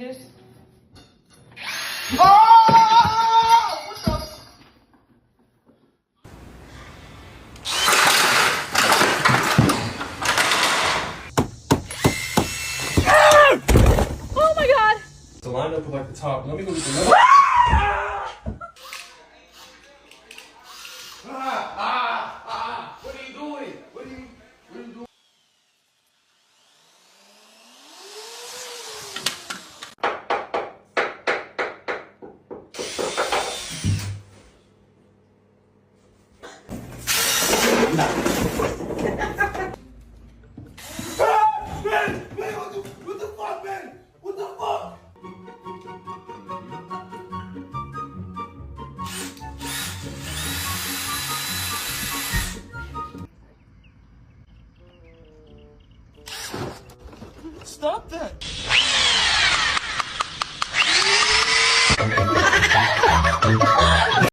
Just Oh! What the? oh my god! To line up with like the top. Let me go get the